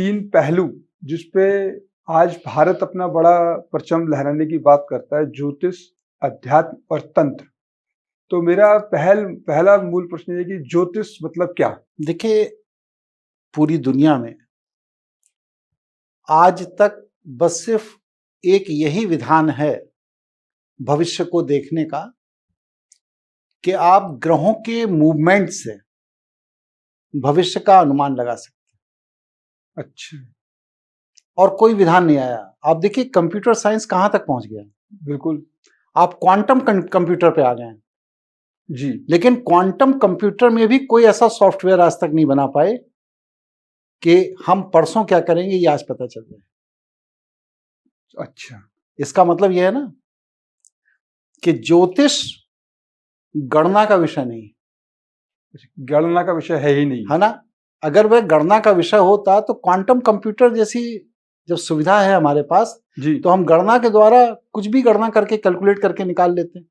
तीन पहलू जिसपे आज भारत अपना बड़ा परचम लहराने की बात करता है, ज्योतिष, अध्यात्म और तंत्र। तो मेरा पहला मूल प्रश्न ये है कि ज्योतिष मतलब क्या? देखिए, पूरी दुनिया में आज तक बस सिर्फ एक यही विधान है भविष्य को देखने का कि आप ग्रहों के मूवमेंट से भविष्य का अनुमान लगा सकते हैं। अच्छा, और कोई विधान नहीं आया। आप देखिए कंप्यूटर साइंस कहां तक पहुंच गया। बिल्कुल। आप क्वांटम कंप्यूटर पे आ गए हैं। जी। लेकिन क्वांटम कंप्यूटर में भी कोई ऐसा सॉफ्टवेयर आज तक नहीं बना पाए कि हम परसों क्या करेंगे ये आज पता चल जाए। अच्छा, इसका मतलब यह है ना कि ज्योतिष गणना का विषय नहीं है, गणना का विषय है ही नहीं। है ना। अगर वह गणना का विषय होता तो क्वांटम कंप्यूटर जैसी जब सुविधा है हमारे पास जी। तो हम गणना के द्वारा कुछ भी गणना करके कैलकुलेट करके निकाल लेते हैं,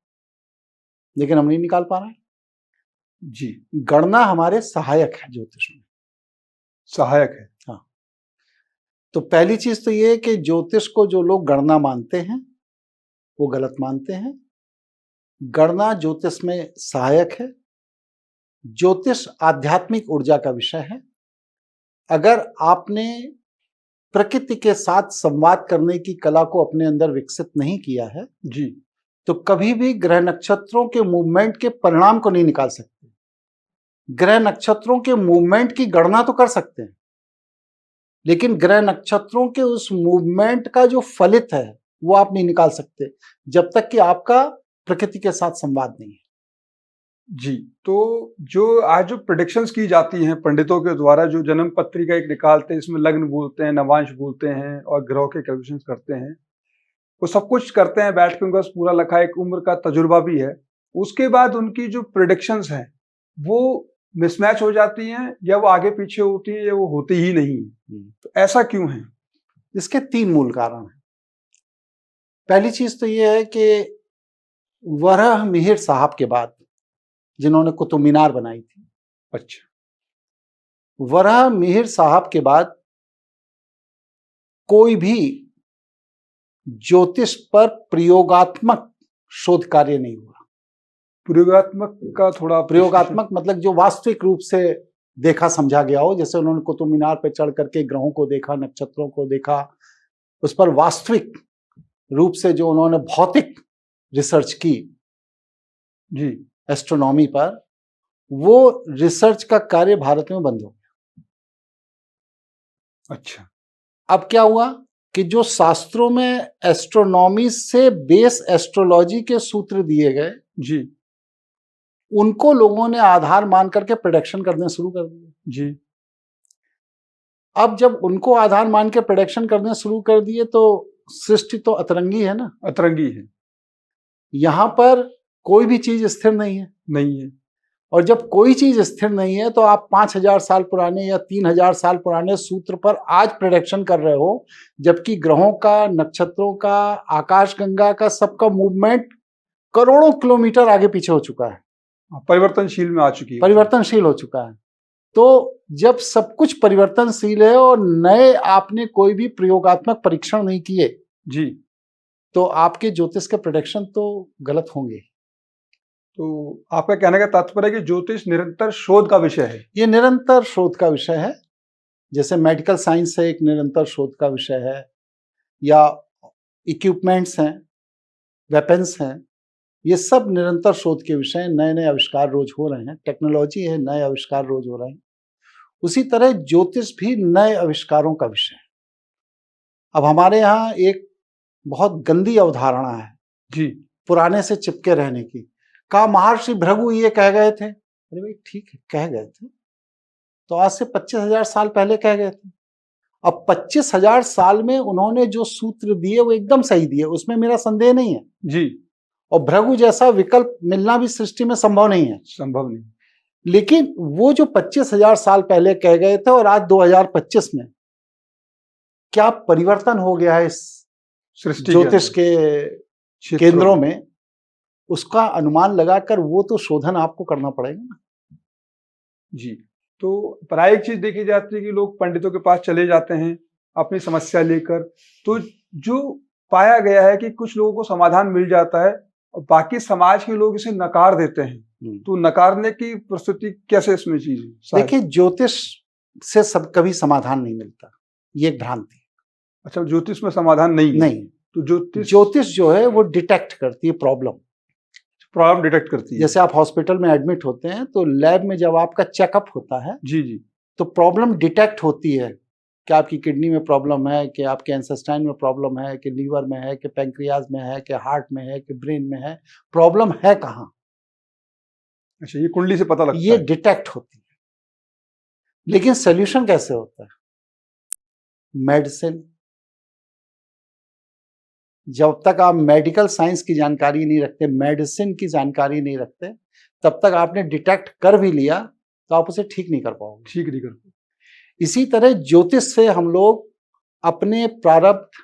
लेकिन हम नहीं निकाल पा रहे हैं। जी, गणना हमारे सहायक है ज्योतिष में। सहायक है। हाँ, तो पहली चीज तो ये है कि ज्योतिष को जो लोग गणना मानते हैं वो गलत मानते हैं। गणना ज्योतिष में सहायक है। ज्योतिष आध्यात्मिक ऊर्जा का विषय है। अगर आपने प्रकृति के साथ संवाद करने की कला को अपने अंदर विकसित नहीं किया है जी। तो कभी भी ग्रह नक्षत्रों के मूवमेंट के परिणाम को नहीं निकाल सकते। ग्रह नक्षत्रों के मूवमेंट की गणना तो कर सकते हैं, लेकिन ग्रह नक्षत्रों के उस मूवमेंट का जो फलित है वो आप नहीं निकाल सकते जब तक कि आपका प्रकृति के साथ संवाद नहीं है। जी, तो जो आज जो प्रेडिक्शंस की जाती हैं पंडितों के द्वारा, जो जन्म पत्रिका एक निकालते हैं, इसमें लग्न बोलते हैं, नवांश बोलते हैं और ग्रहों के कैलकुलेशंस करते हैं, वो सब कुछ करते हैं बैठ के, उनका पूरा लखा एक उम्र का तजुर्बा भी है। उसके बाद उनकी जो प्रेडिक्शंस हैं वो मिसमैच हो जाती हैं, या वो आगे पीछे होती है, या वो होती ही नहीं है। तो ऐसा क्यों है? इसके तीन मूल कारण हैं। पहली चीज तो ये है कि वराह मिहिर साहब के बाद, जिन्होंने कुतुब मीनार बनाई थी, अच्छा, वराह मिहिर साहब के बाद कोई भी ज्योतिष पर प्रयोगात्मक शोध कार्य नहीं हुआ। प्रयोगात्मक का थोड़ा प्रयोगात्मक मतलब जो वास्तविक रूप से देखा समझा गया हो, जैसे उन्होंने कुतुब मीनार पर चढ़ करके ग्रहों को देखा, नक्षत्रों को देखा, उस पर वास्तविक रूप से जो उन्होंने भौतिक रिसर्च की जी। एस्ट्रोनॉमी पर, वो रिसर्च का कार्य भारत में बंद हो गया। अच्छा, अब क्या हुआ कि जो शास्त्रों में एस्ट्रोनॉमी से बेस एस्ट्रोलॉजी के सूत्र दिए गए जी। उनको लोगों ने आधार मान करके प्रेडिक्शन करने शुरू कर दिए। जी। अब जब उनको आधार मान के प्रेडिक्शन करने शुरू कर दिए तो सृष्टि तो अतरंगी है ना, अतरंगी है। यहां पर कोई भी चीज स्थिर नहीं है। नहीं है। और जब कोई चीज स्थिर नहीं है तो आप 5000 साल पुराने या 3000 साल पुराने सूत्र पर आज प्रेडिक्शन कर रहे हो, जबकि ग्रहों का, नक्षत्रों का, आकाशगंगा का सबका मूवमेंट करोड़ों किलोमीटर आगे पीछे हो चुका है, परिवर्तनशील में आ चुकी है। परिवर्तनशील हो चुका है। तो जब सब कुछ परिवर्तनशील है और नए आपने कोई भी प्रयोगात्मक परीक्षण नहीं किए जी, तो आपके ज्योतिष के प्रेडिक्शन तो गलत होंगे। तो आपका कहने का तात्पर्य है कि ज्योतिष निरंतर शोध का विषय है। ये निरंतर शोध का विषय है, जैसे मेडिकल साइंस है, एक निरंतर शोध का विषय है, या इक्विपमेंट्स हैं, वेपन्स हैं, ये सब निरंतर शोध के विषय हैं। नए नए आविष्कार रोज हो रहे हैं, टेक्नोलॉजी है, नए आविष्कार रोज हो रहे हैं। उसी तरह ज्योतिष भी नए आविष्कारों का विषय है। अब हमारे यहाँ एक बहुत गंदी अवधारणा है जी, पुराने से चिपके रहने की। कहा महर्षि भृगु ये कह गए थे। अरे भाई ठीक है, कह गए थे तो आज से 25,000 साल पहले कह गए थे। अब 25,000 साल में उन्होंने जो सूत्र दिए वो एकदम सही दिए, उसमें मेरा संदेह नहीं है जी। और भृगु जैसा विकल्प मिलना भी सृष्टि में संभव नहीं है। संभव नहीं। लेकिन वो जो 25,000 साल पहले कह गए थे और आज 2025 में क्या परिवर्तन हो गया है इस सृष्टि ज्योतिष के केंद्रों में, उसका अनुमान लगाकर वो तो शोधन आपको करना पड़ेगा ना। जी, तो प्रायिक चीज देखी जाती है कि लोग पंडितों के पास चले जाते हैं अपनी समस्या लेकर, तो जो पाया गया है कि कुछ लोगों को समाधान मिल जाता है और बाकी समाज के लोग इसे नकार देते हैं। तो नकारने की प्रस्तुति कैसे इसमें चीज है? देखिए, ज्योतिष से सब कभी समाधान नहीं मिलता, ये एक भ्रांति है। अच्छा, ज्योतिष में समाधान नहीं है? नहीं, तो ज्योतिष जो है वो डिटेक्ट करती है प्रॉब्लम डिटेक्ट करती है। जैसे आप हॉस्पिटल में एडमिट होते हैं तो लैब में जब आपका चेकअप होता है जी जी, तो प्रॉब्लम डिटेक्ट होती है कि आपकी किडनी में प्रॉब्लम है, कि आपके इंटेस्टाइन में प्रॉब्लम है, कि लीवर में है, कि पैंक्रियाज में है, कि हार्ट में है, कि ब्रेन में है, प्रॉब्लम है कहाँ। अच्छा, ये कुंडली से पता लगता ये है। डिटेक्ट होती है। लेकिन सोल्यूशन कैसे होता है? मेडिसिन। जब तक आप मेडिकल साइंस की जानकारी नहीं रखते, मेडिसिन की जानकारी नहीं रखते, तब तक आपने डिटेक्ट कर भी लिया तो आप उसे ठीक नहीं कर पाओगे। ठीक नहीं कर पाओगे। इसी तरह ज्योतिष से हम लोग अपने प्रारब्ध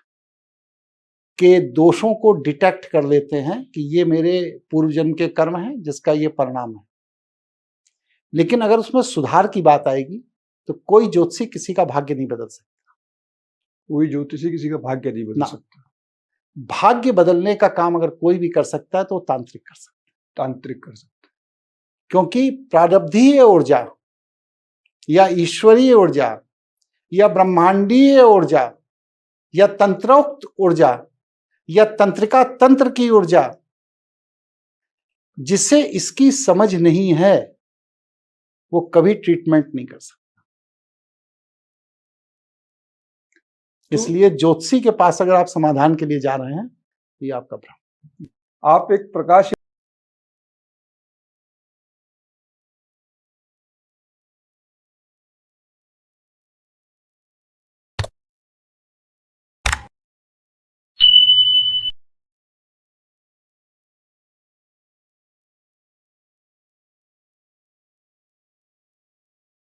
के दोषों को डिटेक्ट कर लेते हैं कि ये मेरे पूर्व जन्म के कर्म हैं जिसका ये परिणाम है। लेकिन अगर उसमें सुधार की बात आएगी तो कोई ज्योतिषी किसी का भाग्य नहीं बदल सकता। कोई ज्योतिषी किसी का भाग्य नहीं बदल सकता। भाग्य बदलने का काम अगर कोई भी कर सकता है तो वो तांत्रिक कर सकता है। तांत्रिक कर सकता है, क्योंकि प्रारब्धीय ऊर्जा या ईश्वरीय ऊर्जा या ब्रह्मांडीय ऊर्जा या तंत्रोक्त ऊर्जा या तंत्रिका तंत्र की ऊर्जा, जिसे इसकी समझ नहीं है वो कभी ट्रीटमेंट नहीं कर सकता। इसलिए ज्योतिषी के पास अगर आप समाधान के लिए जा रहे हैं तो ये आपका भ्रम। आप एक प्रकाश